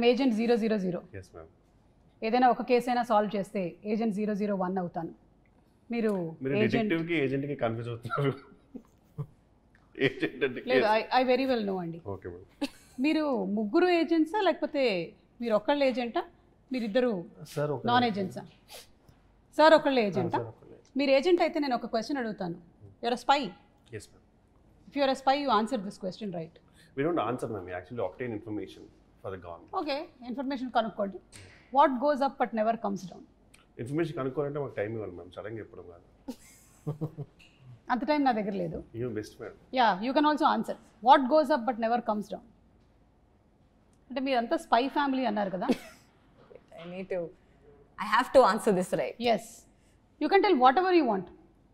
Agent 000. Yes ma'am. ఏదైనా ఒక case అయినా సాల్వ్ చేస్తే ఏజెంట్ 001 అవుతాను. మీరు డిటెక్టివ్ కి ఏజెంట్ కి కన్ఫ్యూజ్ అవుతున్నారు. ఏజెంట్ అంటే లేదు, ఐ వెరీ వెల్ నో అండి. Okay ma'am. మీరు ముగ్గురు ఏజెంట్సా లేకపోతే మీరు ఒక్కళ్ళు ఏజెంటా, మీరిద్దరు నాన్ ఏజెంట్సా? సార్ ఒకళ్ళు ఏజెంటా? మీరు ఏజెంట్ అయితే నేను ఒక క్వశ్చన్ అడుగుతాను. You are a spy. Yes ma'am. If you are a spy, you answer this question right. We don't answer ma'am. We actually obtain information for the government. Okay, information కనుక్కోండి. What goes up but never comes down? Information కనుక్కోవాలంటే మాకు time ఇవ్వాలి ma'am. సడన్గా చెప్పడం కాదు. అంత time నా దగ్గర లేదు. You best man. Yeah, you can also answer. What goes up but never comes down? అంటే మీరంతా స్పై ఫ్యామిలీ అన్నారు కదా. I have to answer this right. Yes. You can tell whatever you want.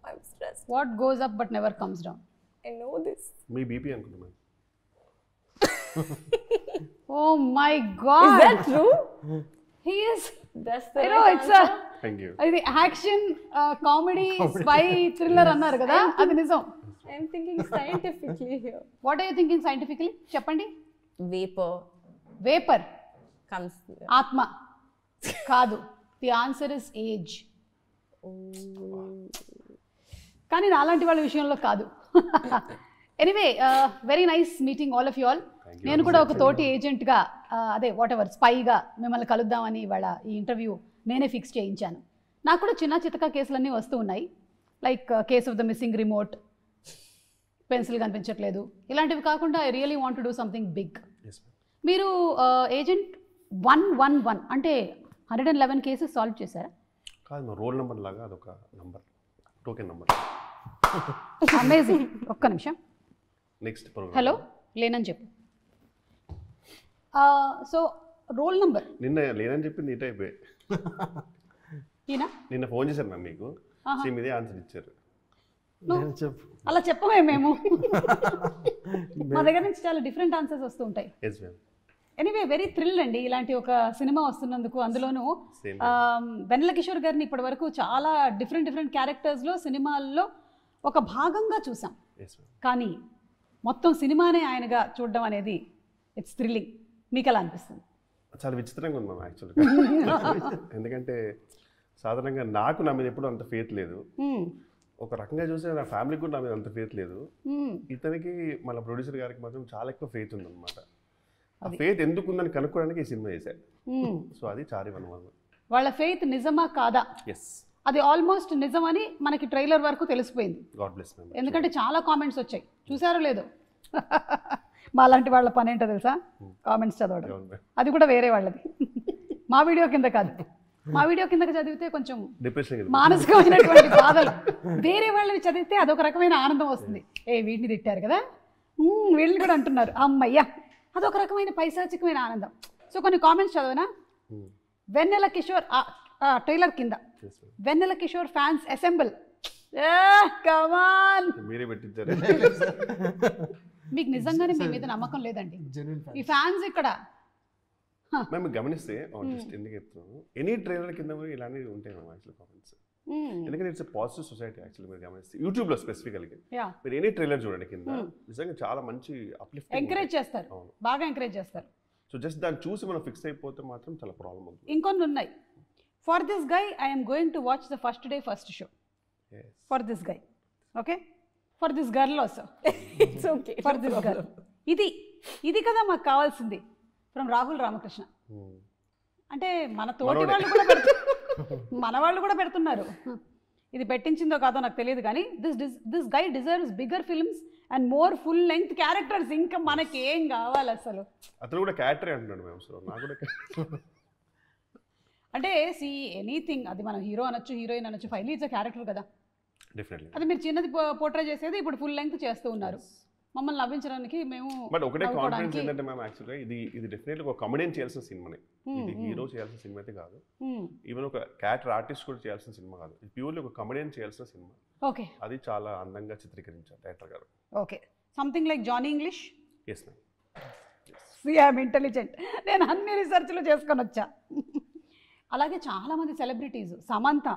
I'm stressed. What goes up but never comes down? I know this. Me BP అనుకుంటా ma'am. Oh my God. Is that true? He is. That's the I know right it's answer. Thank you. ఇది action comedy spy thriller అన్నారు కదా, అది నిజం. I'm thinking scientifically here. What are you thinking scientifically? చెప్పండి. Vapor vapour, comes. ఆత్మ కాదు. The answer is age. కానీ నాలాంటి వాళ్ళ విషయంలో కాదు. Anyway, very nice meeting all of you all. నేను కూడా ఒక తోటి ఏజెంట్గా, అదే వాట్ ఎవర్ స్పైగా మిమ్మల్ని కలుద్దామని ఇవాళ ఈ ఇంటర్వ్యూ నేనే ఫిక్స్ చేయించాను. నాకు కూడా చిన్న చితక కేసులన్నీ వస్తూ ఉన్నాయి. Like case of the missing remote, pencil కనిపించట్లేదు, ఇలాంటివి కాకుండా I really want to do something big. మీరు ఏజెంట్ 111 అంటే 111 కేసెస్ సాల్వ్ చేశారా? కాదు మా రోల్ నెంబర్ లాగా అదొక నంబర్, టోకెన్ నంబర్. అమేజింగ్. ఒక్క నిమిషం. Next programme. హలో, లేనని చెప్పు. సో రోల్ నంబర్ నిన్న లేనని చెప్పి నీట్ అయిపోయి ఈయన నిన్న ఫోన్ చేశారు మ్యామ్ మీకు. సేమ్ ఇదే ఆన్సర్ ఇచ్చారు. అలా చెప్పమే మేము. మా దగ్గర నుంచి చాలా డిఫరెంట్ ఆన్సర్స్ వస్తూ ఉంటాయి. Yes ma'am. Anyway, very thrill అండి ఇలాంటి ఒక సినిమా వస్తున్నందుకు. అందులోనూ వెన్నెల కిషోర్ గారిని ఇప్పటి వరకు చాలా డిఫరెంట్ క్యారెక్టర్స్లో సినిమాల్లో ఒక భాగంగా చూసాం. కానీ మొత్తం సినిమానే ఆయనగా చూడడం అనేది ఇట్స్ థ్రిల్లింగ్. మీకు ఎలా అనిపిస్తుంది? చాలా విచిత్రంగా ఉంది మ్యామ్ యాక్చువల్గా. ఎందుకంటే సాధారణంగా నాకు నా మీద ఎప్పుడు అంత ఫేత్ లేదు. ఒక రకంగా చూస్తే నా ఫ్యామిలీకి కూడా నా మీద అంత ఫేత్ లేదు. ఇతనికి మన ప్రొడ్యూసర్ గారికి మాత్రం చాలా ఎక్కువ ఫేత్ ఉందన్నమాట. ఆ ఫేత్ ఎందుకు ఉందని కనుక్కోవడానికి ఈ సినిమా చేశారు. సో అది చారి వనవాళ్ళు. వాళ్ళ ఫెయిత్ నిజమా కాదా? ఎస్, అది ఆల్మోస్ట్ నిజమని మనకి ట్రైలర్ వరకు తెలిసిపోయింది. God bless ma'am. ఎందుకంటే చాలా కామెంట్స్ వచ్చాయి, చూసారో లేదో. మా లాంటి వాళ్ళ పని ఏంటో తెలుసా? కామెంట్స్ చదవడం. అది కూడా వేరే వాళ్ళది, మా వీడియో కింద కాదు. మా వీడియో కిందకి చదివితే కొంచెం మానసికమైనటువంటి బాధలు, వేరే వాళ్ళవి చదివితే అదొక రకమైన ఆనందం వస్తుంది. వీటిని తిట్టారు కదా, వీళ్ళని కూడా అంటున్నారు, అమ్మయ్యా, అదొక రకమైన పైశాచికమైన ఆనందం. సో కొన్ని కామెంట్స్ చదవనా? వెన్నెల కిషోర్ ట్రైలర్ కింద వెన్నెల కిషోర్ ఫ్యాన్స్ అసెంబుల్. కమాన్, మీరే పెట్టించారు. మీకు నిజంగానే మీ మీద నమ్మకం లేదండి ఈ ఫ్యాన్స్ ఇక్కడ. మేము గమనిస్తే జస్ట్ ఎందుకు చెప్తున్నాను, ఎనీ ట్రైలర్ కింద కూడా ఇలాంటివి ఉంటాయి మ్యామ్ యాక్చువల్ కామెంట్స్. ఎందుకంటే ఇట్స్ పాజిటివ్ సొసైటీ యాక్చువల్లీ. మీరు గమనిస్తే యూట్యూబ్లో స్పెసిఫికల్గా మీరు ఎనీ ట్రైలర్ చూడండి, కింద నిజంగా చాలా మంచి అప్లిఫ్ట్ ఎంకరేజ్ చేస్తారు, బాగా ఎంకరేజ్ చేస్తారు. సో జస్ట్ దాన్ని చూసి మనం ఫిక్స్ అయిపోతే మాత్రం చాలా ప్రాబ్లం అవుతుంది. ఇంకొన్ని ఉన్నాయి. For this guy I'm going to watch the first day first show. For this guy, okay, for this girl also, it's okay, for this girl. ఇది కదా మాకు కావాల్సింది ఫ్రమ్ రాహుల్ రామకృష్ణ. అంటే మన తోటి వాళ్ళు కూడా మన వాళ్ళు కూడా పెడుతున్నారు. ఇది పెట్టించిందో కాదో నాకు తెలియదు కానీ this guy deserves bigger films and more full length characters. ఇంకా మనకి ఏం కావాలి అసలు? అతను కూడా క్యారెక్టర్ అంటున్నాడు మ్యామ్. సో నాకు కూడా అంటే సి ఎనీథింగ్, అది మనం హీరో అనొచ్చు, హీరోయిన్ అనొచ్చు, ఫైనలీ ఇట్స్ అ క్యారెక్టర్ కదా. డెఫినెట్లీ. అది మీరు చిన్నది పోర్ట్రే చేసేది ఇప్పుడు ఫుల్ లెంగ్త్ చేస్తూ ఉన్నారు మమ్మల్ని నవ్వించడానికి. మేము బట్ ఒకటే కాన్ఫిడెన్స్ ఏంటంటే మ్యామ్ యాక్చువల్గా ఇది డెఫినెట్లీ ఒక కమెడియన్ చేయాల్సిన సినిమానే. ఇది హీరో చేయాల్సిన సినిమా అయితే కాదు, ఈవెన్ ఒక క్యారెక్టర్ ఆర్టిస్ట్ కూడా చేయాల్సిన సినిమా కాదు. ఇది ప్యూర్లీ ఒక కమెడియన్ చేయాల్సిన సినిమా. ఓకే, అది చాలా అందంగా చిత్రీకరించారు డైరెక్టర్ గారు. Okay, something like Johnny English. Yes ma'am. I'm intelligent, నేను అన్ని రీసెర్చ్లు చేసుకొని వచ్చా. అలాగే చాలామంది సెలబ్రిటీస్, సమంత,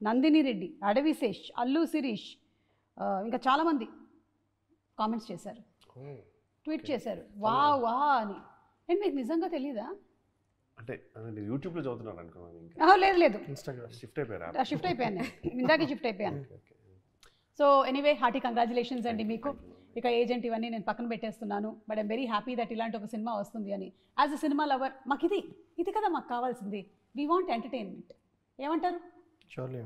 నందిని రెడ్డి, అడవిశేష్, అల్లు శిరీష్, ఇంకా చాలామంది కామెంట్స్ చేశారు, ట్వీట్ చేశారు వా వా అని. అండ్ మీకు నిజంగా తెలీదా అంటే యూట్యూబ్లో చదువుతున్నాను అనుకున్నాను ఇంకా లేదు లేదు ఇన్స్టాగ్రామ్ షిఫ్ట్ అయిపోయారా షిఫ్ట్ అయిపోయాను నేను ఇందాకే షిఫ్ట్ అయిపోయాను. సో ఎనీవే హార్టీ కంగ్రాచులేషన్స్ అండి మీకు. ఇక ఏజెంట్ ఇవన్నీ నేను పక్కన పెట్టేస్తున్నాను. But I'm very happy that ఇలాంటి ఒక సినిమా వస్తుంది అని. యాజ్ అ సినిమా లవర్ మాకు ఇది కదా మాకు కావాల్సింది. We want entertainment. ఏమంటారు? షూర్లీ.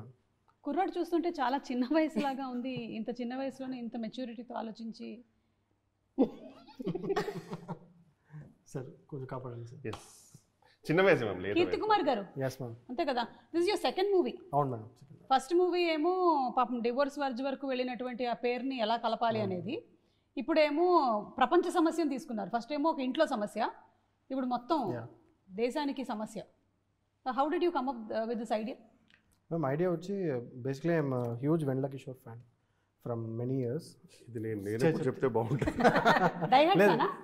కుర్రాడు చూస్తుంటే చాలా చిన్న వయసులాగా ఉంది. ఇంత చిన్న వయసులోనే ఇంత మెచ్యూరిటీతో ఆలోచించి. సార్ కొంచెం కాపాడండి సార్. ఎస్ చిన్న వయసు మ్యామ్. కీర్తి కుమార్ గారు ఎస్ మ్యామ్. అంతే కదా. This is your second movie. అవును మేడం. ఫస్ట్ మూవీ ఏమో పాపం డివోర్స్ వర్జ్ వరకు వెళ్ళినటువంటి ఆ పేరుని ఎలా కలపాలి అనేది. ఇప్పుడేమో ప్రపంచ సమస్యను తీసుకున్నారు. ఫస్ట్ ఏమో ఒక ఇంట్లో సమస్య, ఇప్పుడు మొత్తం దేశానికి సమస్య. How did you come up with this idea? Ma'am idea వచ్చి basically I'm huge Vennela Kishore fan from many years. ఇది నేను చెప్తే బాగుంటుంది.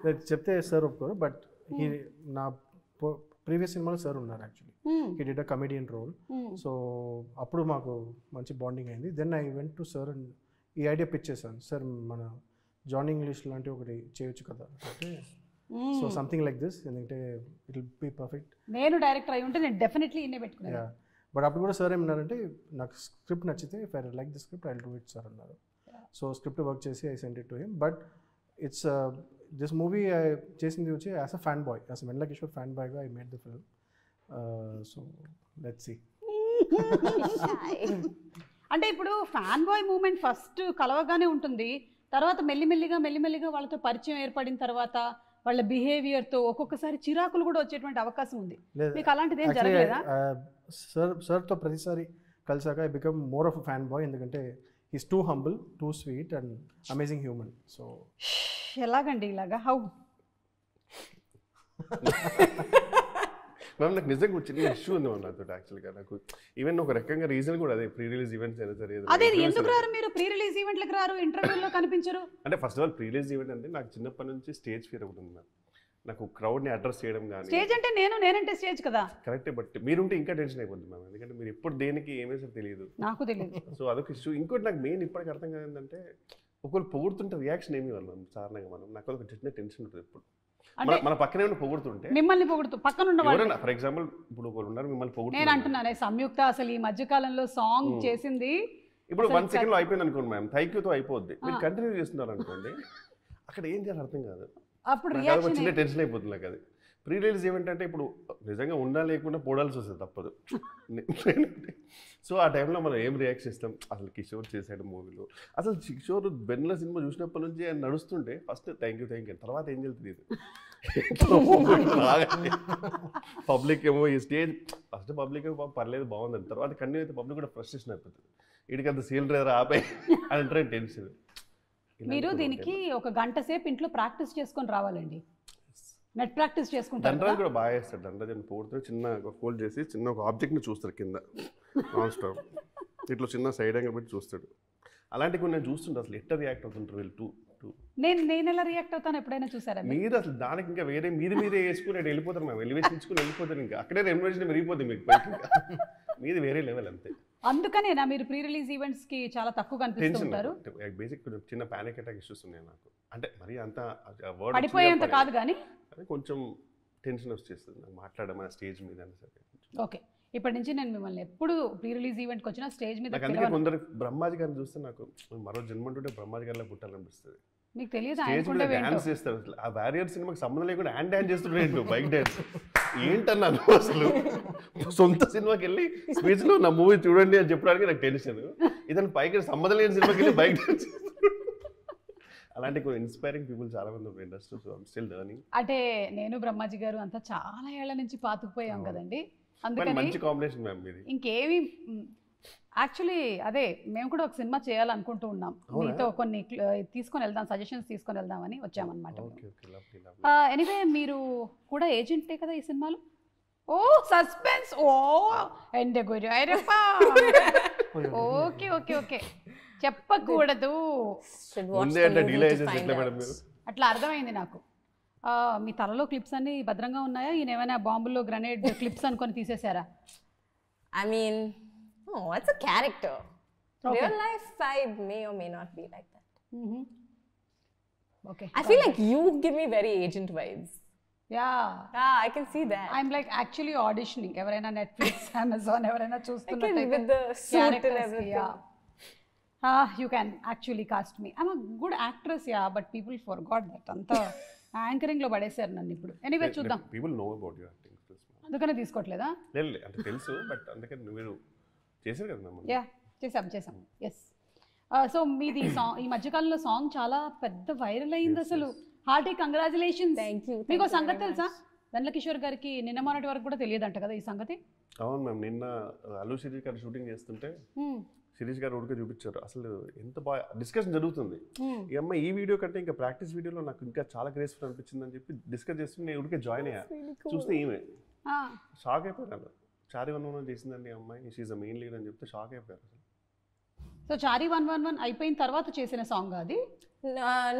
లేదు చెప్తే సార్ ఒప్పుకోరు. బట్ నా ప్రీవియస్ సినిమాలో సార్ ఉన్నారు actually. He did a comedian role. So అప్పుడు మాకు మంచి బాండింగ్ అయింది. Then I went to sir and ఈ ఐడియా పిచ్ చేశాను. సార్ మన జానీ ఇంగ్లీష్ లాంటి ఒకటి చేయొచ్చు కదా అంటే, సో సంథింగ్ లైక్ దిస్, ఎందుకంటే ఇట్ విల్ బీ పర్ఫెక్ట్. నేను డైరెక్టర్ అయి ఉంటే నేను డెఫినెట్లీ ఇన్నే పెట్టుకున్నాను. బట్ అప్పుడు కూడా సార్ ఏమన్నారంటే నాకు స్క్రిప్ట్ నచ్చితే if I like the script I will do it sir అన్నారు. సో స్క్రిప్ట్ వర్క్ చేసి I send it to him. But it's this movie చేసింది వచ్చి as a fan boy, as a Vennela Kishore fan బాయ్గా I made the film. So let's see. అంటే ఇప్పుడు fan boy moment first కలవగానే ఉంటుంది. తర్వాత మెల్లిమెల్లిగా వాళ్ళతో పరిచయం ఏర్పడిన తర్వాత వాళ్ళ బిహేవియర్తో ఒక్కొక్కసారి చిరాకులు కూడా వచ్చేటువంటి అవకాశం ఉంది. మీకు అలాంటిది ఏం జరగలేదా? సార్తో ప్రతిసారి కలిసాక I become more of a fan boy. ఎందుకంటే is too humble, too sweet and amazing human. So ఎలాగండి ఇలాగా? హౌ? మ్యామ్ నాకు నిజంగా చిన్న ఇష్యూ ఉంది మ్యామ్ నాతో. యాక్చువల్గా నాకు ఈవెన్ ఒక రకంగా రీజన్ కూడా అదే, ప్రీ రిలీజ్ ఈవెంట్స్ అయినా సరే. అదే ఎందుకు రారు మీరు? ప్రీ రిలీజ్ ఈవెంట్లకు రారు, ఇంటర్వ్యూలో కనిపించరు. అంటే first of all pre release event అంటే నాకు చిన్నప్పటి నుంచి స్టేజ్ ఫియర్ ఒకటి ఉంది మ్యామ్. నాకు క్రౌడ్ని అడ్రస్ చేయడం కానీ. స్టేజ్ అంటే నేనంటే స్టేజ్ కదా. కరెక్టే, బట్ మీరుంటే ఇంకా టెన్షన్ అయిపోతుంది మ్యామ్. ఎందుకంటే మీరు ఎప్పుడు దేనికి ఏమేసారో తెలియదు. నాకు తెలియదు. సో అదొక ఇష్యూ. ఇంకోటి నాకు మెయిన్ ఇప్పటికి అర్థం కాదు ఏంటంటే, ఒకరు పొగుడుతుంటే రియాక్షన్ ఏమి ఇవ్వాలి మ్యామ్ సాధారణంగా మనం. నాకు ఒక చిన్న టెన్షన్ ఉంటుంది ఎప్పుడు మన పక్కనే ఉన్న పొగుడుతుంటే. మిమ్మల్ని పొగుడుతూ పక్కన ఉన్న వాళ్ళు, ఫర్ ఎగ్జాంపుల్ ఇప్పుడు ఒకరు ఉన్నారు మిమ్మల్ని పొగుడు. నేను అంటున్నాను సంయుక్త అసలు ఈ మధ్య కాలంలో సాంగ్ చేసింది. ఇప్పుడు 1 సెకండ్లో అయిపోయింది అనుకోండి మ్యామ్, థ్యాంక్ యూతో అయిపోద్ది. మీరు కంటిన్యూ చేస్తున్నారు అనుకోండి, అక్కడ ఏం చేయాలి అర్థం కాదు. అప్పుడు చిన్న టెన్షన్ అయిపోతుంది నాకు అది. ప్రీ రిలీజ్ ఏమంటే ఇప్పుడు నిజంగా ఉండా లేకుండా పోడాల్సి వస్తుంది, తప్పదు. సో ఆ టైంలో మనం ఏం రియాక్షన్ ఇస్తాం? అసలు కిషోర్ చేసాడు మూవీలో. అసలు కిషోర్ వెన్నెల సినిమా చూసినప్పటి నుంచి ఆయన నడుస్తుంటే ఫస్ట్ థ్యాంక్ యూ తర్వాత ఏం చెల్తుంది పబ్లిక్ ఏమో ఈ స్టేజ్ ఫస్ట్ పబ్లిక్ ఏమో పర్లేదు బాగుందని, తర్వాత కంటిన్యూ అయితే పబ్లిక్ కూడా ఫ్రస్ట్రేషన్ అయిపోతుంది. వీడికి అంత సీల్ డ్రైవర్ ఆపై అంటే టెన్షన్. మీరు దీనికి ఒక గంట సేపు ఇంట్లో ప్రాక్టీస్ చేసుకొని రావాలండి. నెట్ ప్రాక్టీస్ చేసుకుంటారు. దండరాజ్ కూడా బాగా చేస్తాడు. దండరాజ్ అని పోడుతాడు, చిన్న ఒక ఫోల్డ్ చేసి చిన్న ఒక ఆబ్జెక్ట్ని చూస్తాడు కింద నాన్ స్టాప్, ఇట్లా చిన్న సైడ్ యాంగిల్ పెట్టి చూస్తాడు. అలాంటి కొన్ని నేను చూస్తుంటే అసలు ఎట్లా రియాక్ట్ అవుతుంటారు వీళ్ళు. నేను ఎలా రియాక్ట్ అవుతాను ఎప్పుడైనా చూసారా మీరు? అసలు దానికి ఇంకా వేరే మీరే వేసుకుని వెళ్ళిపోతారు మేము, ఎలివేషన్ ఇచ్చుకుని వెళ్ళిపోతారు. ఇంకా అక్కడే రెమ్యునరేషన్ పెరిగిపోతుంది మీకు పైకి. మీది వేరే లెవెల్ అంతే. అందుకనేనా మీరు ప్రీ రిలీజ్ ఈవెంట్స్ కి చాలా తక్కువ కనిపిస్తుంటారు? బేసిక్ చిన్న పానిక్ అటాక్ ఇష్యూస్ ఉన్నాయి నాకు. అంటే మరి అంత పడిపోయేంత కాదు కానీ కొంచెం టెన్షన్ వచ్చేస్తుంది నాకు మాట్లాడమా స్టేజ్ మీద. ఓకే, ఇప్పటి నుంచి నేను మిమ్మల్ని ఎప్పుడు ప్రీ రిలీజ్ ఈవెంట్కి వచ్చినా స్టేజ్ మీద. అందుకే కొందరు బ్రహ్మాజీ గారిని చూస్తే నాకు మరో జన్మంటుంటే బ్రహ్మాజీ గారిలో పుట్టాలనిపిస్తుంది. మీకు తెలియదు స్టేజ్ మీద డాన్స్ చేస్తారు అసలు. ఆ బ్యారియర్ సినిమాకి సంబంధం లేకుండా డాన్స్ చేస్తుంటే బైక్ డాన్స్ ఏంటన్నాను అసలు. సొంత సినిమాకి వెళ్ళి స్పీచ్ లో నా మూవీ చూడండి అని చెప్పడానికి నాకు టెన్షన్. ఇతను పైకి సంబంధం లేని సినిమాకి వెళ్ళి బైక్ డాన్స్. అలాంటి కొన్ని ఇన్స్పైరింగ్ పీపుల్ చాలా మంది ఉన్నారు industry. So I'm still learning. అంటే నేను బ్రహ్మాజీ గారు అంతా చాలా ఏళ్ల నుంచి పాతుకుపోయాం కదండి. అందుకని మంచి కాంబినేషన్ మ్యామ్ ఇది. ఇంకేమి యాక్చువల్లీ అదే మేము కూడా ఒక సినిమా చేయాలనుకుంటూ ఉన్నాం. మీతో కొన్ని తీసుకొని వెళ్దాం, సజెషన్స్ తీసుకొని వెళ్దామని వచ్చామన్నమాట. ఎనీవే మీరు కూడా ఏజెంటే కదా ఈ సినిమాలో? ఓ సస్పెన్స్. ఓ ఎండే గురి అయ్యప్ప. ఓకే ఓకే ఓకే, చెప్పకూడదు అట్లా అర్థమైంది నాకు. మీ తలలో క్లిప్స్ అన్ని భద్రంగా ఉన్నాయా? ఈయన ఏమైనా బాంబుల్లో గ్రనేడ్ క్లిప్స్ అనుకొని తీసేశారా? I mean, oh, it's a character. Okay. Real life, I may or may not be like that. Okay. I feel like you give me very agent vibes. Yeah Yeah, I can see that. I'm like actually auditioning ఎవరైనా Netflix Amazon ఎవరైనా చూస్తున్నట్టయితే with the suit and everything. You can actually cost me I'm a good actress yeah but people for got that అంతా యాంకరింగ్లో పడేశారు నన్ను ఇప్పుడు anyway చూద్దాం people know about your acting skills. అందుకనే తీసుకోవట్లేదా లేదు అంటే తెలుసు, బట్ అందుకని మీరు చేశారు కదా మ్యామ్. యా చేసాం ఎస్ సో మీది సాంగ్ ఈ మధ్యకాలంలో సాంగ్ చాలా పెద్ద వైరల్ అయింది అసలు. Hearty congratulations. Thank you. మీకు సంగతి తెలుసా? వెన్నెల కిషోర్ గారికి నిన్న మొన్నటి వరకు కూడా తెలియదంట కదా ఈ సంగతి. అవును మ్యామ్, నిన్న అల్లు శిరీష్ గారు షూటింగ్ చేస్తుంటే శిరీష్ గారు ఉడికే చూపించారు. అసలు ఎంత బాగా డిస్కషన్ జరుగుతుంది. ఈ అమ్మాయి ఈ వీడియో కంటే ఇంకా ప్రాక్టీస్ వీడియోలో నాకు ఇంకా చాలా గ్రేస్ఫుల్ అనిపించింది అని చెప్పి డిస్కస్ చేస్తుంటే నేను ఉడికే జాయిన్ అయ్యా. చూస్తే ఈమె షాక్ అయిపోయాను. చారి 111 చేసిందండి ఈ అమ్మాయి, షీఈ్ ద మెయిన్ లీడ్ అని చెప్తే షాక్ అయిపోయారు. సో చారి 111 అయిపోయిన తర్వాత చేసిన సాంగ్ అది.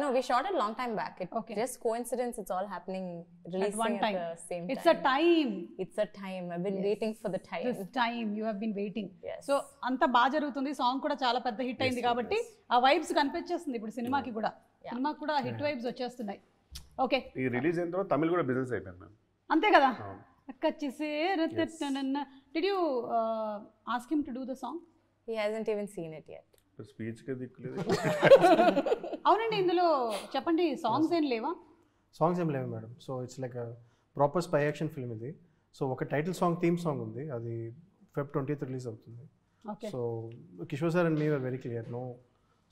No, we shot it long time back. Okay. Just coincidence, it's all happening releasing one time. at the same It's time. a time. It's a time. I've been waiting for the time. This time you have been waiting. Yes. So అంత బాగా జరుగుతుంది. Song కూడా చాలా పెద్ద hit అయింది కాబట్టి ఆ vibes కనిపించేస్తుంది ఇప్పుడు సినిమాకి కూడా. సినిమాకి కూడా హిట్ వైబ్స్ వచ్చేస్తున్నాయి. ఓకే, ఈ రిలీజ్ అయిన తర్వాత తమిళ్ కూడా బిజినెస్ అయిపోయింది మ్యామ్. అంతే కదా. Did you ask him to do the song? He hasn't even seen it yet. Speech కి దిక్కులేదు. అవునండి, ఇందులో చెప్పండి సాంగ్స్ ఏం లేవా? సాంగ్స్ ఏం లేవు madam. So it's like proper spy action film ఇది. సో ఒక టైటిల్ సాంగ్, థీమ్ సాంగ్ ఉంది, అది Feb 20th రిలీజ్ అవుతుంది. So Kishore sir and me were very clear, no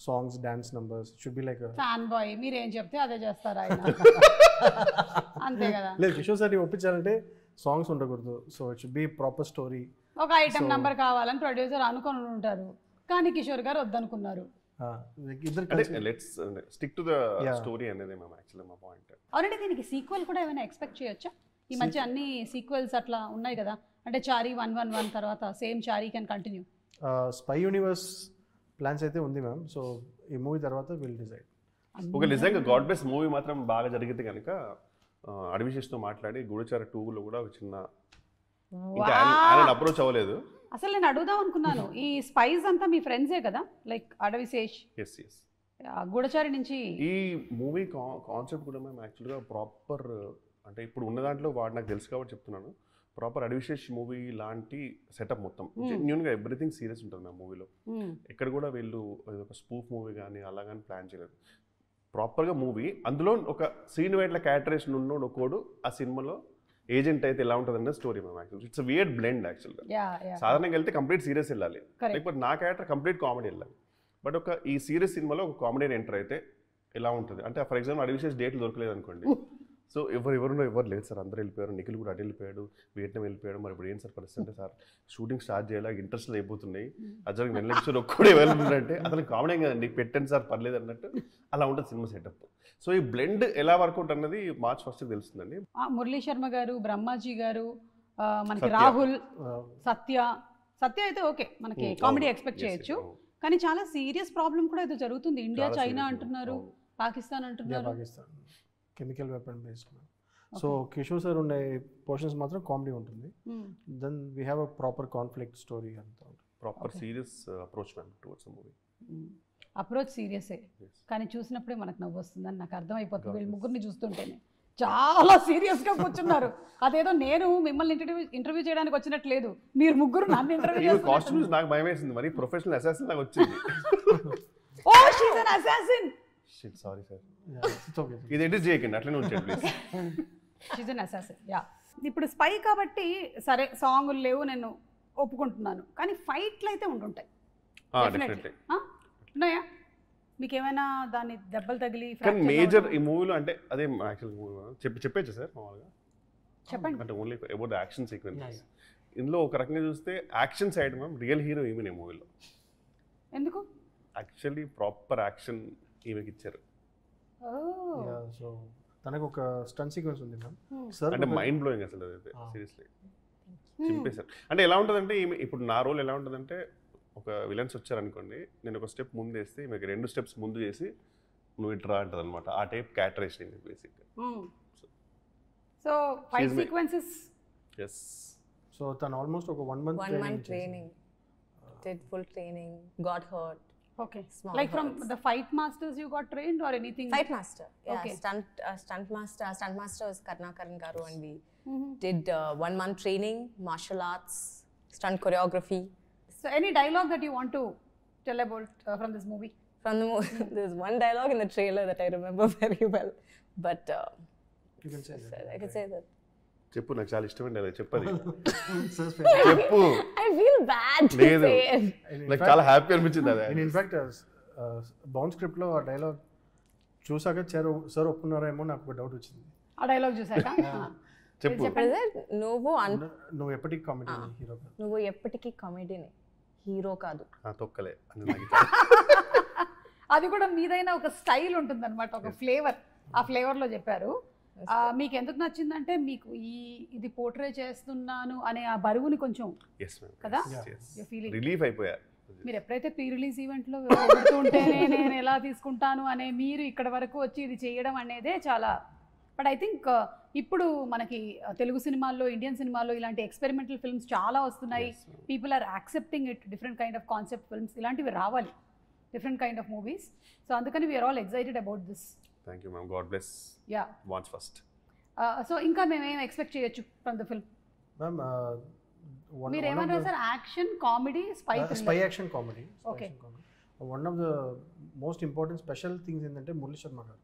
songs, dance numbers, should be like fan boy, మీరు ఏం చెప్తే అదే చేస్తారా ఆయన? అంతే కదా. లేదు, కిషోర్ సార్ని ఒప్పించాలంటే సాంగ్స్ ఉండకూడదు. So it should be proper story. ఒక ఐటమ్ నంబర్ కావాలని ప్రొడ్యూసర్ అనుకొని ఉంటారు, కానీ కిషోర్ గారు వద్దనుకున్నారు. ఇద్దరు let's stick to the story అనేది మ్యామ్ యాక్చువల్లీ మా పాయింట్. ఆల్రెడీ దీనికి సీక్వెల్ కూడా ఏమైనా ఎక్స్పెక్ట్ చేయొచ్చా? ఈ మధ్య అన్ని సీక్వెల్స్ అట్లా ఉన్నాయి కదా, అంటే చారీ 111 తర్వాత same Chari can continue. Spy universe plans అయితే ఉంది మ్యామ్. సో ఈ మూవీ తర్వాత విల్ డిసైడ్. ఒక నిజంగా గాడ్ బ్లెస్ మూవీ మాత్రం బాగా జరిగితే కనుక అడ్విషేస్తో మాట్లాడి గూఢచార 2లో కూడా ఒక చిన్న, ఇంకా ఆయన అప్రోచ్ అవ్వలేదు. అసలు నేను అడుగుదాం అనుకున్నాను, ఈ స్పైస్ అంతా మీ ఫ్రెండ్సే కదా, లైక్ అడవిశేష్, గూఢచారి నుంచి. ఈ మూవీ కాన్సెప్ట్ కూడా మేము యాక్చువల్గా ప్రాపర్, అంటే ఇప్పుడు ఉన్న దాంట్లో వాడు నాకు తెలుసు కాబట్టి చెప్తున్నాను, ప్రాపర్ అడవిశేష్ మూవీ లాంటి సెటప్ మొత్తం జెన్యూన్గా ఎవ్రీథింగ్ సీరియస్ ఉంటుంది నా మూవీలో. ఎక్కడ కూడా వీళ్ళు ఒక స్పూఫ్ మూవీ కానీ అలా కానీ ప్లాన్ చేయలేదు. ప్రాపర్గా మూవీ, అందులో ఒక సీన్ వైట్ల క్యారెక్టరేషన్ ఉన్నోడు ఒకడు ఆ సినిమాలో ఏజెంట్ అయితే ఎలా ఉంటుంది అన్న story ma'am. Actual it's weird blend యాక్చువల్గా. సాధారణంగా వెళ్తే కంప్లీట్ సీరియస్ వెళ్ళాలి, లేకపోతే నా క్యారెక్టర్ కంప్లీట్ కామెడీ వెళ్ళాలి. బట్ ఒక ఈ సీరియస్ సినిమాలో ఒక కామెడీ ఎంటర్ అయితే ఎలా ఉంటుంది అంటే, ఫర్ ఎగ్జాంపుల్ అడవిశేష్ డేట్లు దొరకలేదు అనుకోండి, సో ఎవరు లేదు సార్, అందరూ వెళ్ళిపోయారు, నిఖిల్ కూడా అటు వెళ్ళిపోయాడు, వియట్నాం వెళ్ళిపోయాడు, మరి ఇప్పుడు ఏం సార్ పరిస్థితి అంటే, సార్ షూటింగ్ స్టార్ట్ చేయాలి, ఇంట్రెస్ట్ అయిపోతున్నాయి, అజర్కి నెల ఎపిసోడ్ ఒక్కడే వెళ్ళుందంటే అతను కామెడీ కదండి, పెట్టండి సార్ పర్లేదు అన్నట్టు అలా ఉంటుంది సినిమా సెటప్. సో ఈ బ్లెండ్ ఎలా వర్కౌట్ అన్నది March 1st తెలుస్తుందండి. మురళీ శర్మ గారు, బ్రహ్మాజీ గారు, మనకి రాహుల్, సత్య అయితే ఓకే, మనకి కామెడీ ఎక్స్పెక్ట్ చేయొచ్చు, కానీ చాలా సీరియస్ ప్రాబ్లం కూడా ఇది జరుగుతుంది. ఇండియా, చైనా అంటున్నారు, పాకిస్తాన్ అంటున్నారు. Pakistan chemical weapon based. So Kishore sir ఉండే పోర్షన్స్ మాత్రం కామెడీ ఉంటుంది. Then we have a proper conflict story అంతా. Proper serious approach ma'am towards the movie. Approach సీరియసే, కానీ చూసినప్పుడే మనకు నవ్వు వస్తుందని నాకు అర్థమైపోతుంది. వీళ్ళు ముగ్గురిని చూస్తుంటేనే చాలా సీరియస్గా కూర్చున్నారు. అదేదో నేను మిమ్మల్ని ఇంటర్వ్యూ చేయడానికి వచ్చినట్టు లేదు, మీరు ముగ్గురు నన్ను ఇంటర్వ్యూ చేస్తున్నారు. కాస్ట్యూమ్స్ నాకు భయం వేసింది, మరి ప్రొఫెషనల్ అసాసిన్ నాకు వచ్చింది. Oh she is an assassin. Shit, sorry sir, ఇది ఎడిట్ చేయకండి, అట్లనే ఉంచండి please. She is an assassin. Ya, ఇప్పుడు స్పై కాబట్టి సరే సాంగులు లేవు నేను ఒప్పుకుంటున్నాను, కానీ ఫైట్లు అయితే ఉంటుంటాయి. డెఫినెట్లీ ఉన్నాయా మీకు ఏమైనా దాని దెబ్బలు తగిలి? కానీ మేజర్ ఈ మూవీలో అంటే అదే యాక్చువల్ మూవీ చెప్పచ్చు సార్ మామూలుగా చెప్పండి, అంటే ఓన్లీ అబౌట్ యాక్షన్ సీక్వెన్సెస్. ఇందులో ఒక రకంగా చూస్తే action side ma'am real hero ఈమెనే మూవీలో. ఎందుకు? యాక్చువల్లీ ప్రాపర్ యాక్షన్ ఈమెకి ఇచ్చారు. సో తనకు ఒక స్టంట్ సీక్వెన్స్ ఉంది మ్యామ్, అంటే మైండ్ బ్లోయింగ్ అసలు అదైతే సీరియస్లీ చింపేశారు. అంటే ఎలా ఉంటుందంటే ఈమె ఇప్పుడు నా రోల్ ఎలా ఉంటుందంటే, ఒక విలన్స్ వచ్చారనుకోండి, నేను ఒక స్టెప్ ముందు వేస్తే మీకు 2 స్టెప్స్ ముందు చేసి నువ్వు ఇట్రా అంటది అనమాట. ఆ type characterization basic. So fight sequences. yes. So తను ఆల్మోస్ట్ ఒక 1 month training, did full training, got hurt. Okay. Small Like from the fight masters you got trained or anything? Fight master. Yeah, Okay. Stunt master was Karnakaran Garu, and we did 1 month training, martial arts, stunt choreography. So any dialogue that you want to tell about from this movie? From the there's one dialogue in the trailer that I remember very well, but You can say that. I could say that. చెప్పు, నాకు చాలా ఇష్టమైన dialogue. చెప్పది Sir's చెప్పు. I feel bad to లేదు, say it. నాకు చాలా happy అనిపించింది అదే. In fact, బౌండ్ స్క్రిప్ట్లో ఆ డైలాగ్ చూసాక సార్ ఒప్పుకున్నారేమో నాకు ఒక డౌట్ వచ్చింది. ఆ డైలాగ్ చూసాక చెప్పు. What is it? నువ్వు ఎప్పటికీ కామెడీ హీరో కాదు. నువ్వు ఎప్పటికీ కామెడీని, హీరో కాదు. తొక్కలే అని నాకు అది కూడా మీదైనా ఒక స్టైల్ ఉంటుంది అనమాట, ఒక ఫ్లేవర్. ఆ ఫ్లేవర్లో చెప్పారు. మీకు ఎందుకు నచ్చిందంటే మీకు ఇది పోర్ట్రే చేస్తున్నాను అనే ఆ బరువుని కొంచెం కదా రిలీఫ్ అయిపోయా. మీరు ఎప్పుడైతే ప్రీ రిలీజ్ ఈవెంట్లో పెడుతుంటేనే నేను ఎలా తీసుకుంటాను అనే మీరు ఇక్కడ వరకు వచ్చి ఇది చేయడం అనేదే చాలా. బట్ ఐ థింక్ ఇప్పుడు మనకి తెలుగు సినిమాల్లో, ఇండియన్ సినిమాల్లో ఇలాంటి ఎక్స్పెరిమెంటల్ ఫిల్మ్స్ చాలా వస్తున్నాయి. People are accepting it. Different kind of concept films ఇలాంటివి రావాలి, different kind of movies. So అందుకని we are all excited about this. Thank you ma'am, God bless. Yeah, watch first. So ఇంకా మేమేం expect చేయొచ్చు from the film? Ma'am మీరు ఏమన్నారు sir? Action comedy, spy action comedy. Okay. One of the most important special things ఏంటంటే Murali Sharma garu.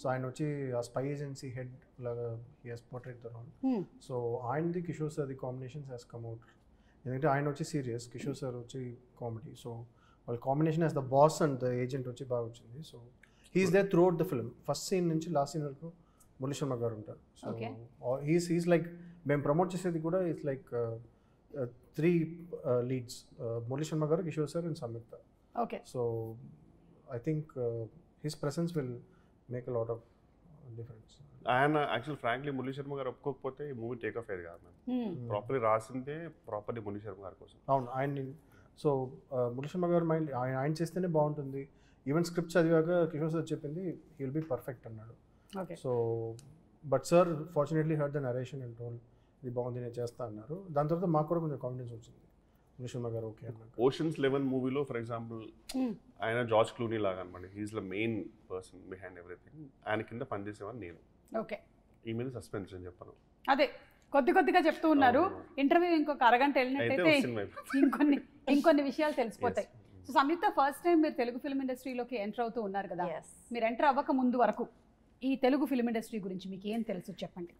So ఆయన వచ్చి ఆ spy agency head లాగా he he's portrayed the role. So ఆయనది Kishore sir the combinations he's come out. ఎందుకంటే ఆయన వచ్చి సీరియస్, కిషోర్ సార్ వచ్చి కామెడీ. సో వాళ్ళ combination as the boss and the agent వచ్చి బాగా వచ్చింది. So he is there throughout the film. First scene నుంచి లాస్ట్ సీన్ వరకు మురళీ శర్మ గారు ఉంటారు. సో హీస్ లైక్, మేము ప్రమోట్ చేసేది కూడా it's like 3 leads, Murali Sharma garu, Kishore sir and Samyuktha. Okay. So I think his presence will make a lot of difference. ఆయన actual frankly Murali Sharma garu ఒప్పుకోకపోతే ఈ movie take off అయ్యేది కాదు మ్యామ్. ప్రాపర్లీ రాసిందే ప్రాపర్లీ మురళీ శర్మ గారి కోసం. అవును, ఆయన్ని. సో మురళీ శర్మ గారు మైండ్ ఆయన చేస్తేనే బాగుంటుంది. ఈవెన్ స్క్రిప్ట్ చదివాక కిషోర్ సార్ చెప్పింది హీ విల్ బీ పర్ఫెక్ట్ అన్నాడు. So but sir fortunately heard the narration and told ఇది బాగుంది, నేను చేస్తా అన్నారు. దాని తర్వాత మాకు కూడా కొంచెం కాన్ఫిడెన్స్ వచ్చింది. మురళీ శర్మ గారు ఓకే అన్నారు. ఓషన్స్ 11 మూవీలో ఫర్ ఎగ్జాంపుల్ ఆయన జార్జ్ క్లూనీ లాగా అనమాట. He is the main person behind everything. ఆయన కింద పనిచేసేవాడిని నేను. ఓకే. ఈ మీద సస్పెన్స్ అని చెప్పను. అదే కొద్దిగా చెప్తూ ఉన్నారు. ఇంటర్వ్యూ ఇంకొక అరగంట వెళ్ళినట్టయితే ఇంకొన్ని విషయాలు తెలిసిపోతాయి. సో సంయుక్త, ఫస్ట్ టైం మీరు తెలుగు ఫిల్మ్ ఇండస్ట్రీలోకి ఎంటర్ అవుతూ ఉన్నారు కదా. మీరు ఎంటర్ అవ్వక ముందు వరకు ఈ తెలుగు ఫిల్మ్ ఇండస్ట్రీ గురించి మీకు ఏం తెలుసు చెప్పండి.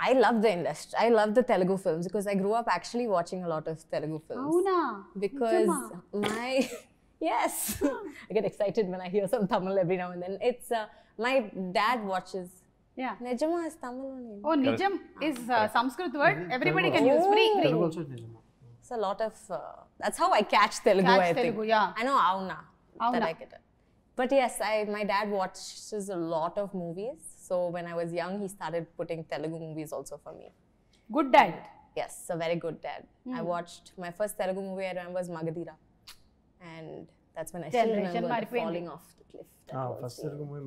I love the industry. I love the Telugu films because I grew up actually watching a lot of Telugu films. అవునా? Because yes, I get excited when I hear some Tamil every now and then. It's my dad watches. Yeah. Nijama is Tamil only. Oh, Nijam is Sanskrit word. Everybody can use free. Telugu also నిజమా? It's a lot of that's how I catch Telugu. I think. Telugu, yeah. I know Avna. That I get it. But yes, my dad watches a lot of movies. So when I was young, he started putting Telugu movies also for me. Good dad. Yes, a very good dad. I watched my first Telugu movie I remember was Magadira. And that's when I still remember falling off the cliff. First Telugu movie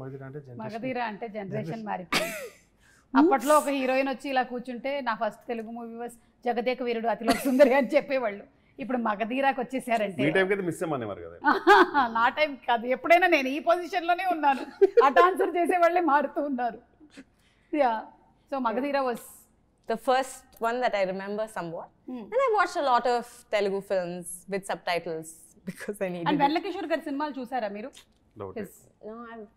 Magadheera అంటే generation మారిపోయింది. అప్పట్లో ఒక heroine వచ్చి ఇలా కూర్చుంటే నా first Telugu movie was Jagadeka Veerudu Athiloka Sundari అని చెప్పేవాళ్ళు. ఇప్పుడు మగధీరాకి వచ్చేసారంటే నా టైం కాదు, ఎప్పుడైనా నేను ఈ పొజిషన్లోనే ఉన్నాను. అటు ఆన్సర్ చేసే వాళ్ళే మారుతూ ఉన్నారు. Yeah, so Magadheera was the first one that I remember somewhat. And I watched a lot of Telugu films with subtitles because I needed. And Vennela Kishore గారి సినిమాలు చూసారా మీరు? No, I've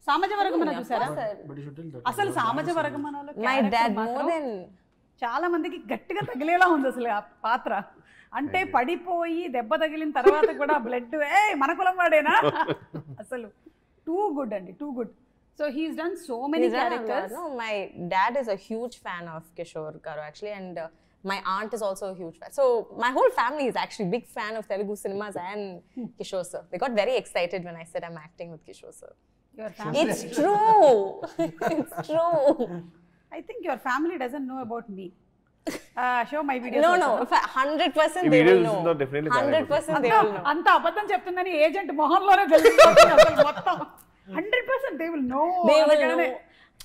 సామాజ వర్గమన చూసారా? అసలు సామాజ వర్గమనలో my dad more than చాలా మందికి గట్టిగా తగిలేలా ఉంది అసలు ఆ పాత్ర. అంటే పడిపోయి దెబ్బ తగిలిన తర్వాత కూడా బ్లడ్ మన కులం వాడేనా అసలు. టూ గుడ్ అండి, too good. So he's done so many characters. No, my dad is a huge fan of Kishore Garu actually, and my aunt is also a huge fan. So my whole family is actually big fan of Telugu cinemas and Kishore sir. They got very excited when I said I'm acting with Kishore sir. Your family. It's true. It's true. I think your family doesn't know about me. Show my videos. No, 100% they will know. 100% they will know. అంత అబద్ధం చెప్తుందని agent మొహంలోనే తెలిసిపోతుంది అసలు మొత్తం. 100% they will know. They will know.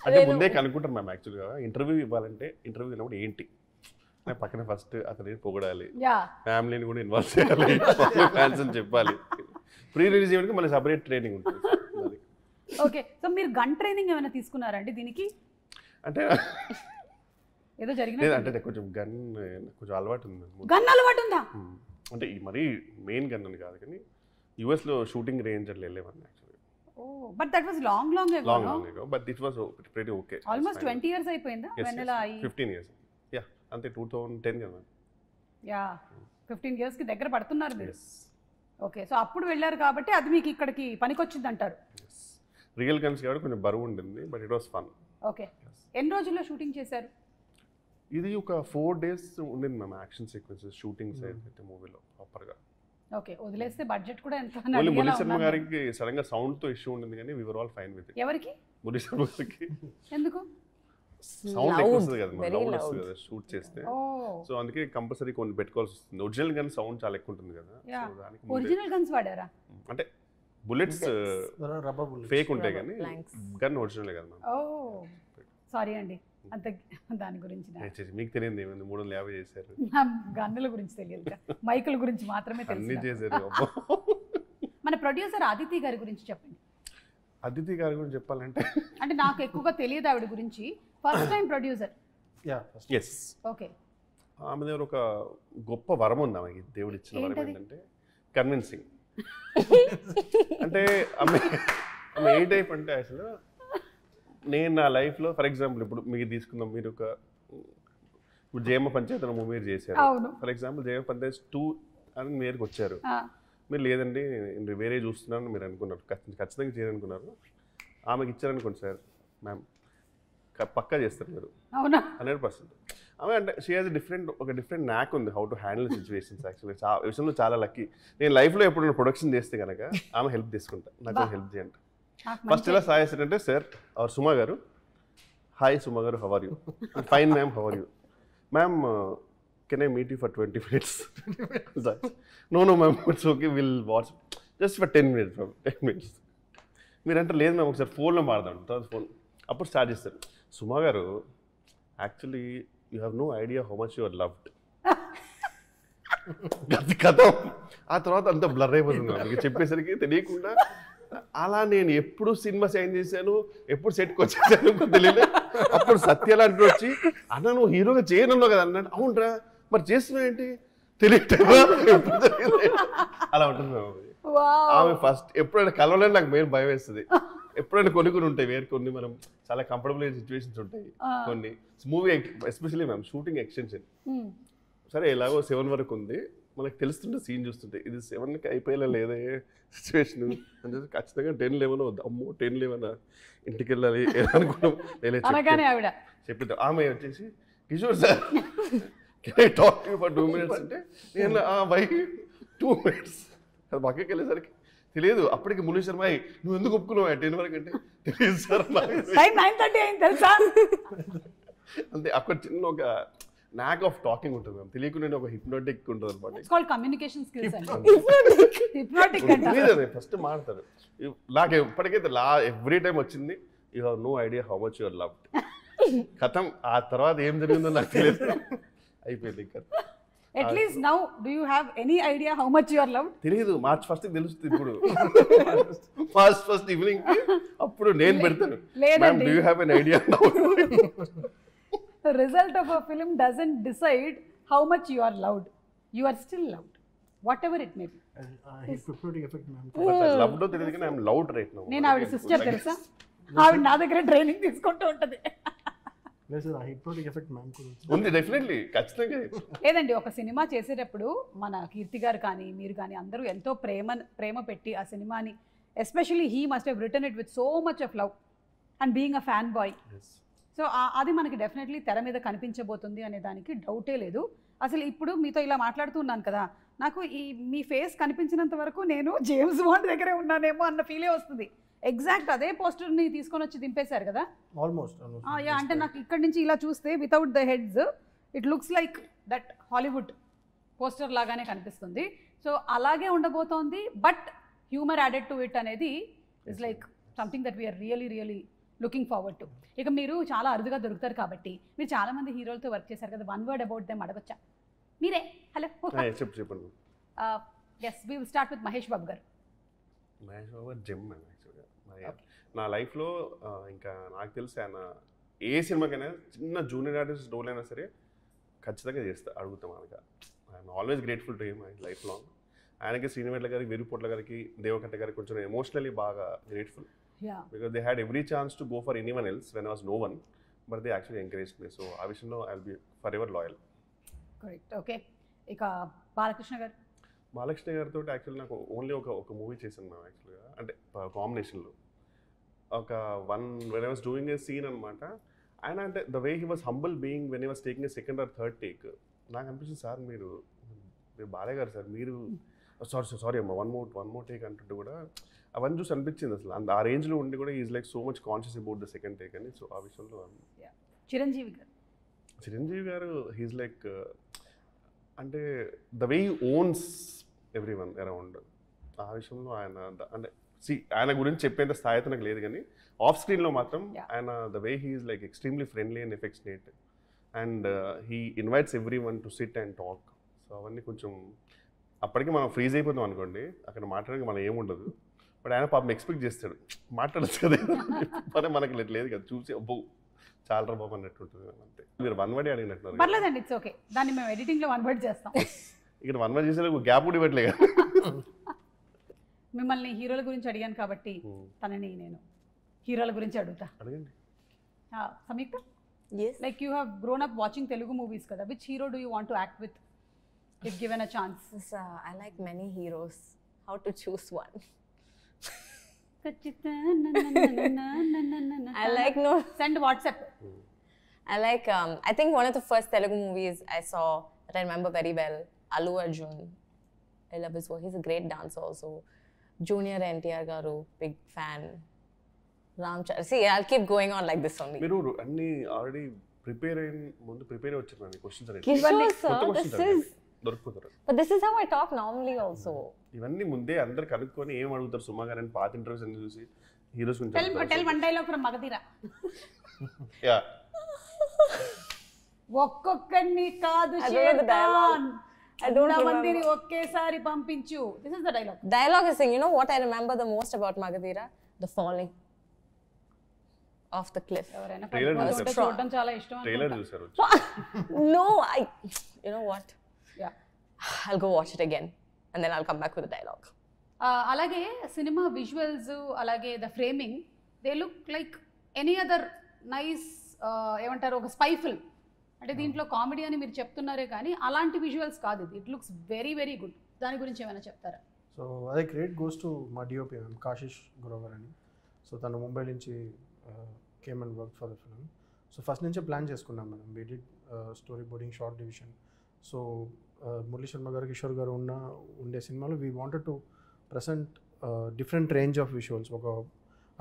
అంటే ముందే కనుక్కుంటారు ma'am. యాక్చువల్గా interview ఇవ్వాలంటే interview ఇవ్వడం ఏంటి పక్కన ఫస్ట్ అతని పొగడాలి, ఫ్యామిలీని కూడా ఇన్వాల్వ్ చేయాలి, ఫ్యాన్స్ అని చెప్పాలి. ప్రీ రిలీజ్ ఈవెంట్కి మళ్ళీ సపరేట్ ట్రైనింగ్ ఉంటుంది అది. ఓకే, సో మీరు గన్ ట్రైనింగ్ ఏమైనా తీసుకున్నారండి దీనికి? అంటే ఏదో జరిగిన లేదు అంటే కొంచెం గన్ కొంచెం అలవాటు ఉంది. గన్ అలవాటు ఉందా? అంటే ఈ మరీ మెయిన్ గన్ అని కాదు కానీ యూఎస్లో షూటింగ్ రేంజ్ అట్లా వెళ్ళేవాడిని actually. Oh but that was long long ago but it was pretty okay. Almost 20 years అయిపోయిందా వెన్నెల? 15 years యా అంతే 2010 కదా. యా 15 years కి దగ్గర పడుతున్నారు మీరు. ఓకే, సో అప్పుడు వెళ్ళారు కాబట్టి అది మీకు ఇక్కడికి పనికొచ్చింది అంటారు. రియల్ గన్స్ కాబట్టి కొంచెం బరువు ఉంటుంది but it was fun. Okay, ఎన్ని రోజుల్లో షూటింగ్ చేశారు? ఇది ఒక 4 days ఉండింది మ్యామ్ యాక్షన్ సీక్వెన్సెస్ షూటింగ్స్ అయితే మూవీలో ప్రాపర్గా. ఓకే, వదిలేస్తే బడ్జెట్ కూడా ఎంత? ఓన్లీ మురళీ శర్మ గారికి సడన్ గా సౌండ్ తో ఇష్యూ ఉండింది కానీ we were all fine with it. ఎవరికి? మురళీ శర్మ గారికి ఎందుకు? సౌండ్ ఎక్కువ వస్తుంది కదా మన లౌడ్ వస్తుంది కదా షూట్ చేస్తే. ఓ సో అందుకే కంపల్సరీ కొన్ని పెట్టుకోవాల్సి వస్తుంది. ఒరిజినల్ గన్ సౌండ్ చాలా ఎక్కువ ఉంటుంది కదా. సో దానికి ఒరిజినల్ గన్స్ వాడారా? అంటే బుల్లెట్స్ రబ్బర్ బుల్లెట్ ఫేక్ ఉంటాయి కానీ గన్ ఒరిజినల్ కదా మ్యామ్. ఓ సారీ అండి, అంత దాని గురించి మీకు తెలియదు ఏమైంది 350 చేశారు. గన్నుల గురించి తెలియదు, మైకుల గురించి మాత్రమే అన్ని తెలుసు. చేశారు. మన ప్రొడ్యూసర్ అదితి గారి గురించి చెప్పండి. అదితి గారి గురించి చెప్పాలంటే అంటే నాకు ఎక్కువగా తెలియదు ఆవిడ గురించి. First time producer. Yeah yes okay, ఆమె దగ్గర ఒక గొప్ప వరం ఉంది ఆమెకి. దేవుడు ఇచ్చిన వరం ఏంటంటే కన్విన్సింగ్. అంటే ఆమె ఏ టైప్ అంటే అసలు నేను నా లైఫ్లో ఫర్ ఎగ్జాంపుల్ ఇప్పుడు మీరు తీసుకుందాం, మీరు ఒక ఇప్పుడు జయమ్మ పంచాయతీ అనే మూవీ చేశారు. ఫర్ ఎగ్జాంపుల్ జయమ్మ పంచాయత్ 2 అని మీరుకి వచ్చారు. మీరు లేదండి నేను వేరే చూస్తున్నాను మీరు అనుకున్నారు, ఖచ్చితంగా చేయాలనుకున్నారు. ఆమెకి ఇచ్చారనుకోండి సార్ మ్యామ్ పక్కా చేస్తారు మీరు 100%. ఆమె అంటే షీ హాజ్ ఒక డిఫరెంట్ న్యాక్ ఉంది how to handle situations. Actually విషయంలో చాలా లక్కీ. నేను లైఫ్లో ఎప్పుడు ప్రొడక్షన్ చేస్తే కనుక ఆమె హెల్ప్ తీసుకుంటా, నాకు హెల్ప్ చేయండి. ఫస్ట్ ఎలా సాయ్ చేస్తారంటే సార్ అవర్ సుమా గారు, hi Suma garu how are you? Fine ma'am how are you? Ma'am can I meet you for 20 minutes? No ma'am it's okay will watch just for 10 minutes ma'am 10 minutes. మీరంటే లేదు ma'am ఒకసారి ఫోన్లో మాట్లాడదాం. తర్వాత phone అప్పుడు start చేస్తారు. Suma garu actually you have no idea how much you are loved. కథ ఆ తర్వాత అంతా బ్లర్ అయిపోతుంది మనకి చెప్పేసరికి తెలియకుండా. అలా నేను ఎప్పుడు సినిమా సైన్ చేశాను, ఎప్పుడు సెట్కి వచ్చేసాను తెలియదు. అప్పుడు సత్యలాంటి వచ్చి అన్న నువ్వు హీరోగా చేయనున్నావు కదా అన్నాడు. అవునరా మరి చేస్తున్నావు ఏంటి తెలియటా అలా ఉంటుంది మేము. ఆమె ఫస్ట్ ఎప్పుడైనా కలవలేని నాకు మెయిన్ భయం వేస్తుంది. ఎప్పుడైనా కొన్ని ఉంటాయి వేరే కొన్ని మనం చాలా కంఫర్టబుల్ అయిన సిచ్యువేషన్స్ ఉంటాయి కొన్ని. Movie especially ma'am shooting extension సరే ఎలాగో 7 వరకు ఉంది, మనకు తెలుస్తుంటే సీన్ చూస్తుంటే ఇది 7కి అయిపోయేలా లేదే సిచ్యువేషన్ అంటే ఖచ్చితంగా 10-11 వద్దు. అమ్మో 10-11 ఇంటికి వెళ్ళాలి అనుకున్నాం. చెప్పిద్దాం. ఆమె వచ్చేసి Kishore sir can I talk to you for 2 minutes అంటే నేను బై 2 minutes అది పక్కకి వెళ్ళేసరికి తెలియదు. అప్పటికి మురళీ శర్మ నువ్వు ఎందుకు ఒప్పుకున్నావు 10 వరకు అంటే తెలియదు సార్ అంతే. అక్కడ చిన్న ఒక న్యాక్ ఆఫ్ టాకింగ్ ఉంటుంది మ్యామ్, తెలియకుండా ఒక హిప్నోటిక్ ఉంటుంది అనమాట. కమ్యూనికేషన్ స్కిల్స్ ఫస్ట్ మాట్లాడతారు. నాకు ఎప్పటికైతే ఎవ్రీ టైం వచ్చింది you have no idea how much your loved. కథం ఆ తర్వాత ఏం జరిగిందో నాకు తెలియదు, అయిపోయింది ఇంకా. At least now do you have any idea how much you are loved? తెలియదు, March 1st తెలుస్తుంది. ఇప్పుడు March 1st ఈవినింగ్ అప్పుడు నేను పెడతాను ma'am do you have an idea now. The result of a film doesn't decide how much you are loved. You are still loved, whatever it may be. Hypnotic effect, ma'am. Love do తెలియదు కానీ I'm loud right now. నేను ఆవిడ sister తెలుసా, ఆవిడ నా దగ్గర training తీసుకుంటూ ఉంటుంది. లేదు సార్, హిప్నోటిక్ ఎఫెక్ట్ మ్యామ్ ఉంది డెఫినెట్లీ ఖచ్చితంగా. లేదండి, ఒక సినిమా చేసేటప్పుడు మన కీర్తి గారు కానీ మీరు కానీ అందరూ ఎంతో ప్రేమ పెట్టి ఆ సినిమాని, especially he must have return it with so much of love and being a fan bye. So అది మనకి డెఫినెట్లీ తెర మీద కనిపించబోతుంది అనే దానికి డౌటే లేదు. అసలు ఇప్పుడు మీతో ఇలా మాట్లాడుతున్నాను కదా, నాకు మీ ఫేస్ కనిపించినంత వరకు నేను జేమ్స్ బాండ్ దగ్గరే ఉన్నానేమో అన్న ఫీలే వస్తుంది. ఎగ్జాక్ట్ అదే పోస్టర్ని తీసుకొని వచ్చి దింపేశారు కదా ఆల్మోస్ట్. అంటే నాకు ఇక్కడ నుంచి ఇలా చూస్తే without the heads it looks like that Hollywood poster లాగానే కనిపిస్తుంది. సో అలాగే ఉండబోతోంది, but humour added to it అనేది is like something that we are really looking forward to. ఇక మీరు చాలా అరుదుగా దొరుకుతారు కాబట్టి, మీరు చాలా మంది హీరోలతో వర్క్ చేశారు కదా, 1 word అబౌట్ దెమ్ అడగొచ్చా మీరే? హలో చెప్పండి. Yes, we will start with Mahesh Babu garu. Mahesh Babu gem ma'am యాక్చువల్గా నా లైఫ్లో ఇంకా నాకు తెలిసి ఆయన ఏ సినిమాకైనా చిన్న జూనియర్ ఆర్టిస్ట్ రోల్ అయినా సరే ఖచ్చితంగా అడుగుతాం ఆయనక. I'm always grateful to him life long. ఆయనకి శ్రీనివేట్ల గారికి, వెరుపోట్ల గారికి, దేవకట్ట గారికి కొంచెం ఎమోషనలీ బాగా grateful. Because they had every chance to go for anyone else when was no one, but they actually encourage me. So ఆ విషయంలో I will be for ever loyal. Correct. Okay, ఇక బాలకృష్ణ గారు. బాలకృష్ణ గారితో యాక్చువల్లీ నాకు only ఒక movie చేశాను ma'am యాక్చువల్గా, అంటే కాంబినేషన్లో ఒక when I was doing a scene అనమాట. ఆయన అంటే the way he was humble being when he was taking a second or third take, నాకు అనిపిస్తుంది సార్ మీరు బాలయ్య గారు సార్ మీరు సారీ అమ్మ వన్ మోర్ టేక్ అంటుంటే కూడా అవన్నీ చూసి అనిపించింది అసలు ఆ రేంజ్లో ఉండి కూడా is like so much conscious about the second take అని. సో ఆ విషయంలో చిరంజీవి గారు హీజ్ లైక్ అంటే the way he ones every one around. ఆ విషయంలో ఆయన అంటే ఆయన గురించి చెప్పేంత స్థాయి అయితే నాకు లేదు, కానీ ఆఫ్ స్క్రీన్లో మాత్రం ఆయన the way he is like extremely friendly and affectionate and he invites every one to SIT and talk. So అవన్నీ కొంచెం అప్పటికి మనం ఫ్రీజ్ అయిపోతాం అనుకోండి, అక్కడ మాట్లాడడానికి మనం ఏముండదు. బట్ ఆయన పాపం ఎక్స్పెక్ట్ చేస్తాడు మాట్లాడచ్చు కదా, మరి మనకి లేదు కదా, చూసి అబ్బో చాలా బాబు అన్నట్టు ఉంటుంది. అంతే. మీరు వన్ వర్డ్ అడిగినట్టున్నారు. పర్లేదండి, ఇట్స్ ఓకే. దాన్ని మేము ఎడిటింగ్లో వన్ వర్డ్ చేస్తాం. ఇక్కడ వన్ వర్డ్ చేసే గ్యాప్ కూడా ఇవ్వట్లే కదా. మిమ్మల్ని హీరోల గురించి అడిగాను కాబట్టి తనని నేను హీరోల గురించి అడుగుతా. అడగండి. సంయుక్త, Yes. like you have grown up watching Telugu movies kada, which hero do you want to act with if given a chance? I like many heroes. How to choose one? I like no. Send WhatsApp. I like I think one of the first Telugu movies I saw that I remember very well, Allu Arjun. I love his work. He's a great dancer also. Junior NTR garu, big fan. Ramcharan. See, I'll keep going on like this only. మీరు అన్ని already prepare వచ్చారు మీ questions అనేది. Kishore sir, this is. దొరుకుతారు. But this is how I talk normally also. ఇవన్నీ ముందే అందరు కనుక్కొని ఏం అడుగుతారు సుమా గారని పాత ఇంటర్వ్యూస్ అన్ని చూసి హీరోస్ గురించి. Tell one dialogue from Magadira. Yeah. ఒక్కొక్కడిని కాదు I don't know the dialogue. I don't remember. మందిని ఒకేసారి పంపించు. This is the dialogue. Dialogue is saying, you know what I remember the most about Magadira? The falling off the cliff. ఎవరైనా Trailer పట్టుకుంటే చూడడం చాలా ఇష్టం. Trailer చూసారు. No, you know what? Yeah. I'll go watch it again and then I'll come back with the dialogue. అలాగే cinema visuals, అలాగే the framing, they look like any other nice ఏమంటారు ఒక స్పై ఫిల్మ్. అంటే దీంట్లో comedy అని మీరు చెప్తున్నారే కానీ అలాంటి విజువల్స్ కాదు ఇది. It looks very very good. దాని గురించి ఏమైనా చెప్తారా? సో అదే క్రెడిట్ గోస్ టు మా డిఓపి మ్యామ్ కాశిష్ గ్రోవర్ అని. సో తను ముంబై నుంచి came and work for the film. So first నుంచే ప్లాన్ చేసుకున్నాం మనం. We did story boarding, short division. So Murali Sharma garu, Kishore garu ఉండే సినిమాలో we wanted to present different range of visuals.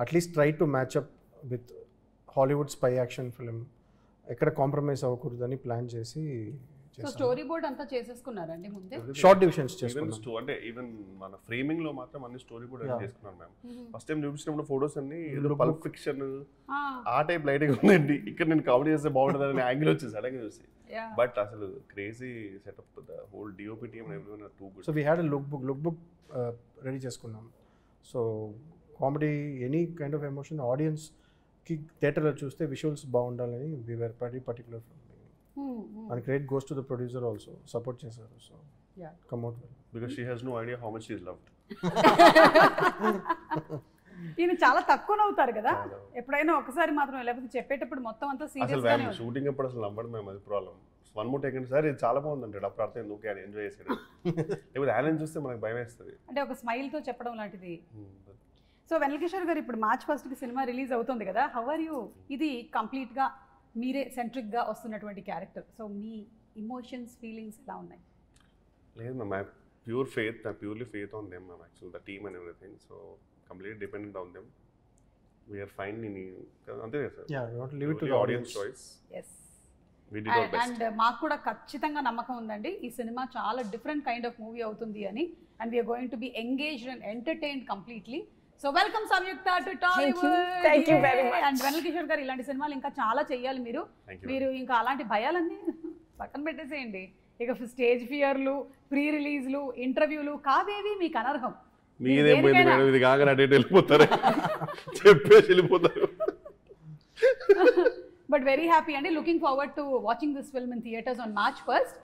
At least try to match up with Hollywood spy action film. ఎక్కడ compromise అవ్వకూడదని plan చేసి so story board అంతా చేసేసుకున్నారండి ముందే? Short divisions చేసుకున్నాం. అంటే even మన framing లో మాత్రం అన్ని స్టోరీ బోర్డ్ చేసుకున్నాం మ్యామ్. ఫస్ట్ టైం చూపించినప్పుడు ఫోటోస్ అన్ని ఏదో పల్ప్ ఫిక్షన్ ఆ టైప్ లైటింగ్ ఉందండి. ఇక్కడ నేను కామెడీ చేస్తే బాగుంటుందని యాంగిల్ వచ్చేసి సడన్గా చూసి. బట్ అసలు crazy setup, the whole DOP team everyone are too good. So we had look book ready చేసుకున్నాం. So comedy, any kind of emotion ఆడియన్స్కి థియేటర్లో చూస్తే విజువల్స్ బాగుండాలని we were very particular from and credit goes to the producer also, support చేశారు. So come out well because she has no idea how much she is loved. ఈయన చాలా తక్కువ నవ్వుతారు కదా ఎప్పుడైనా ఒకసారి మాత్రం, లేకపోతే చెప్పేటప్పుడు మొత్తం అంతా సీరియస్ గానే ఉంటుంది. షూటింగ్ అప్పుడు అసలు నవ్వడం మేము అది problem. One more take sir ఇది చాలా బాగుంది అంటాడు. అప్పుడు అర్థం ఎందుకు ఆయన ఎంజాయ్ చేసాడు. లేకపోతే ఆయన చూస్తే మనకు భయం వేస్తుంది. అంటే ఒక స్మైల్తో చెప్పడం లాంటిది. సో వెన్నెల కిషోర్ గారు ఇప్పుడు March 1st సినిమా రిలీజ్ అవుతుంది కదా, హౌ ఆర్ యూ? ఇది కంప్లీట్గా మీరే సెంట్రిక్గా వస్తున్నటువంటి క్యారెక్టర్. సో మీ ఇమోషన్స్, ఫీలింగ్స్ ఎలా ఉన్నాయి? లేదు ma'am, I purely faith on them ma'am, actual the team and everything. So completely dependent on them. We are fine in అంతే కదా sir, audience choice. Yes. And మాకు కూడా ఖచ్చితంగా నమ్మకం ఉందండి ఈ సినిమా చాలా డిఫరెంట్ కైండ్ ఆఫ్ మూవీ అవుతుంది అని. And we are going to be engaged and entertained completely. So welcome Samyuktha to Tollywood. Thank you very much. And Vennela Kishore garu ఇలాంటి సినిమాలు ఇంకా చాలా చెయ్యాలి మీరు ఇంకా అలాంటి భయాలన్నీ పక్కన పెట్టేసేయండి. ఇక స్టేజ్ ఫియర్లు, ప్రీ రిలీజ్లు, ఇంటర్వ్యూలు కావేవి మీకు అనర్హం. మీదేం పోయింది మేడం, ఇది కాగా అటు వెళ్ళిపోతారు చెప్పేసి వెళ్ళిపోతారు. బట్ వెరీ హ్యాపీ అండి, looking forward to watching this film in theatres on March 1st.